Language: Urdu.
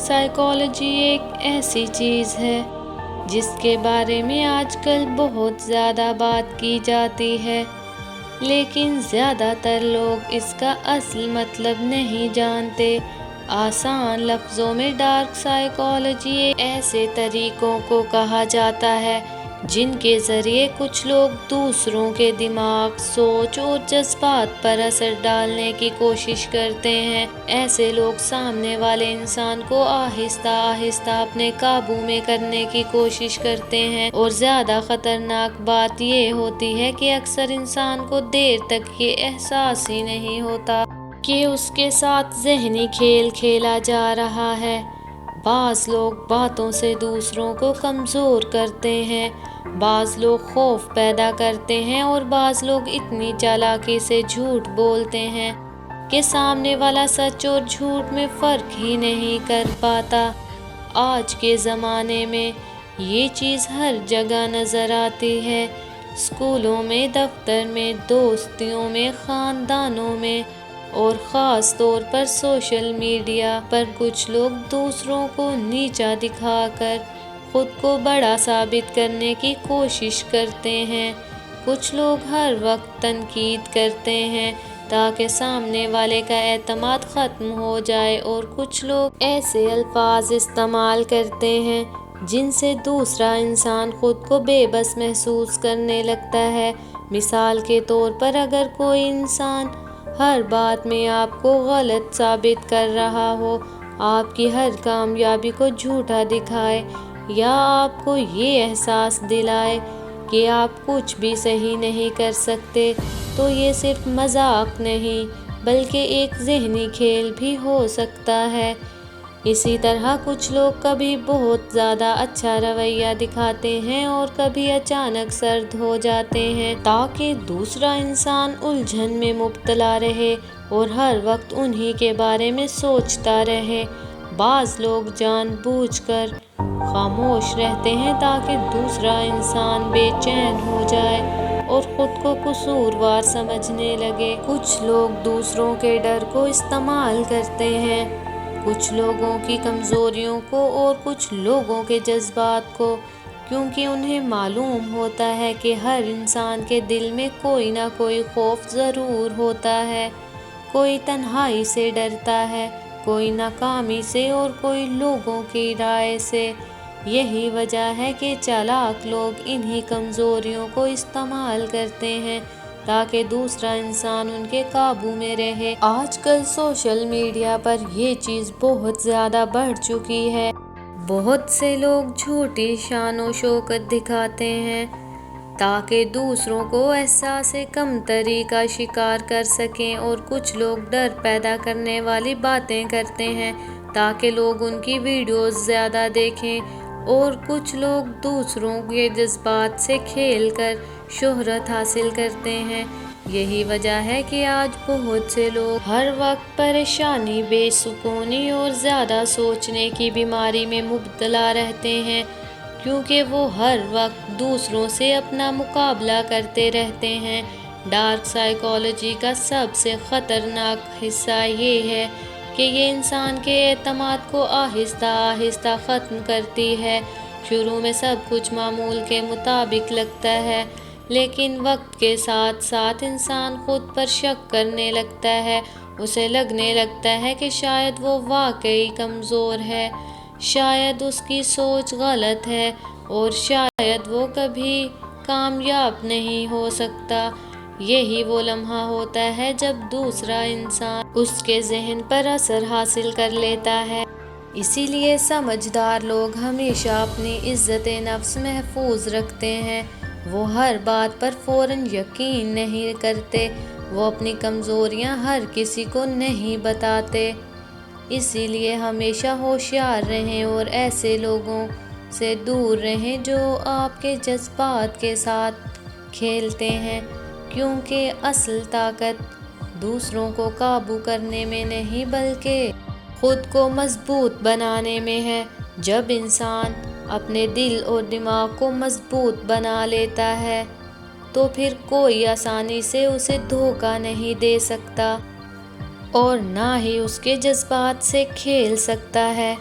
سائیکالوجی ایک ایسی چیز ہے جس کے بارے میں آج کل بہت زیادہ بات کی جاتی ہے، لیکن زیادہ تر لوگ اس کا اصل مطلب نہیں جانتے۔ آسان لفظوں میں ڈارک سائیکالوجی ایسے طریقوں کو کہا جاتا ہے جن کے ذریعے کچھ لوگ دوسروں کے دماغ، سوچ اور جذبات پر اثر ڈالنے کی کوشش کرتے ہیں۔ ایسے لوگ سامنے والے انسان کو آہستہ آہستہ اپنے قابو میں کرنے کی کوشش کرتے ہیں، اور زیادہ خطرناک بات یہ ہوتی ہے کہ اکثر انسان کو دیر تک یہ احساس ہی نہیں ہوتا کہ اس کے ساتھ ذہنی کھیل کھیلا جا رہا ہے۔ بعض لوگ باتوں سے دوسروں کو کمزور کرتے ہیں، بعض لوگ خوف پیدا کرتے ہیں، اور بعض لوگ اتنی چالاکی سے جھوٹ بولتے ہیں کہ سامنے والا سچ اور جھوٹ میں فرق ہی نہیں کر پاتا۔ آج کے زمانے میں یہ چیز ہر جگہ نظر آتی ہے، اسکولوں میں، دفتر میں، دوستیوں میں، خاندانوں میں، اور خاص طور پر سوشل میڈیا پر کچھ لوگ دوسروں کو نیچا دکھا کر خود کو بڑا ثابت کرنے کی کوشش کرتے ہیں۔ کچھ لوگ ہر وقت تنقید کرتے ہیں تاکہ سامنے والے کا اعتماد ختم ہو جائے، اور کچھ لوگ ایسے الفاظ استعمال کرتے ہیں جن سے دوسرا انسان خود کو بے بس محسوس کرنے لگتا ہے۔ مثال کے طور پر، اگر کوئی انسان ہر بات میں آپ کو غلط ثابت کر رہا ہو، آپ کی ہر کامیابی کو جھوٹا دکھائے، یا آپ کو یہ احساس دلائے کہ آپ کچھ بھی صحیح نہیں کر سکتے، تو یہ صرف مذاق نہیں بلکہ ایک ذہنی کھیل بھی ہو سکتا ہے۔ اسی طرح کچھ لوگ کبھی بہت زیادہ اچھا رویہ دکھاتے ہیں اور کبھی اچانک سرد ہو جاتے ہیں تاکہ دوسرا انسان الجھن میں مبتلا رہے اور ہر وقت انہی کے بارے میں سوچتا رہے۔ بعض لوگ جان بوجھ کر خاموش رہتے ہیں تاکہ دوسرا انسان بے چین ہو جائے اور خود کو قصوروار سمجھنے لگے۔ کچھ لوگ دوسروں کے ڈر کو استعمال کرتے ہیں، کچھ لوگوں کی کمزوریوں کو اور کچھ لوگوں کے جذبات کو، کیونکہ انہیں معلوم ہوتا ہے کہ ہر انسان کے دل میں کوئی نہ کوئی خوف ضرور ہوتا ہے۔ کوئی تنہائی سے ڈرتا ہے، کوئی ناکامی سے، اور کوئی لوگوں کی رائے سے۔ یہی وجہ ہے کہ چالاک لوگ انہی کمزوریوں کو استعمال کرتے ہیں تاکہ دوسرا انسان ان کے قابو میں رہے۔ آج کل سوشل میڈیا پر یہ چیز بہت زیادہ بڑھ چکی ہے۔ بہت سے لوگ جھوٹی شان و شوکت دکھاتے ہیں تاکہ دوسروں کو احساس کمتری کا شکار کر سکیں، اور کچھ لوگ ڈر پیدا کرنے والی باتیں کرتے ہیں تاکہ لوگ ان کی ویڈیوز زیادہ دیکھیں، اور کچھ لوگ دوسروں کے جذبات سے کھیل کر شہرت حاصل کرتے ہیں۔ یہی وجہ ہے کہ آج بہت سے لوگ ہر وقت پریشانی، بے سکونی اور زیادہ سوچنے کی بیماری میں مبتلا رہتے ہیں، کیونکہ وہ ہر وقت دوسروں سے اپنا مقابلہ کرتے رہتے ہیں۔ ڈارک سائیکالوجی کا سب سے خطرناک حصہ یہ ہے کہ یہ انسان کے اعتماد کو آہستہ آہستہ ختم کرتی ہے۔ شروع میں سب کچھ معمول کے مطابق لگتا ہے، لیکن وقت کے ساتھ ساتھ انسان خود پر شک کرنے لگتا ہے۔ اسے لگنے لگتا ہے کہ شاید وہ واقعی کمزور ہے، شاید اس کی سوچ غلط ہے، اور شاید وہ کبھی کامیاب نہیں ہو سکتا۔ یہی وہ لمحہ ہوتا ہے جب دوسرا انسان اس کے ذہن پر اثر حاصل کر لیتا ہے۔ اسی لیے سمجھدار لوگ ہمیشہ اپنی عزت نفس محفوظ رکھتے ہیں۔ وہ ہر بات پر فوراً یقین نہیں کرتے، وہ اپنی کمزوریاں ہر کسی کو نہیں بتاتے۔ اسی لیے ہمیشہ ہوشیار رہیں اور ایسے لوگوں سے دور رہیں جو آپ کے جذبات کے ساتھ کھیلتے ہیں، کیونکہ اصل طاقت دوسروں کو قابو کرنے میں نہیں بلکہ خود کو مضبوط بنانے میں ہے۔ جب انسان اپنے دل اور دماغ کو مضبوط بنا لیتا ہے تو پھر کوئی آسانی سے اسے دھوکہ نہیں دے سکتا اور نہ ہی اس کے جذبات سے کھیل سکتا ہے۔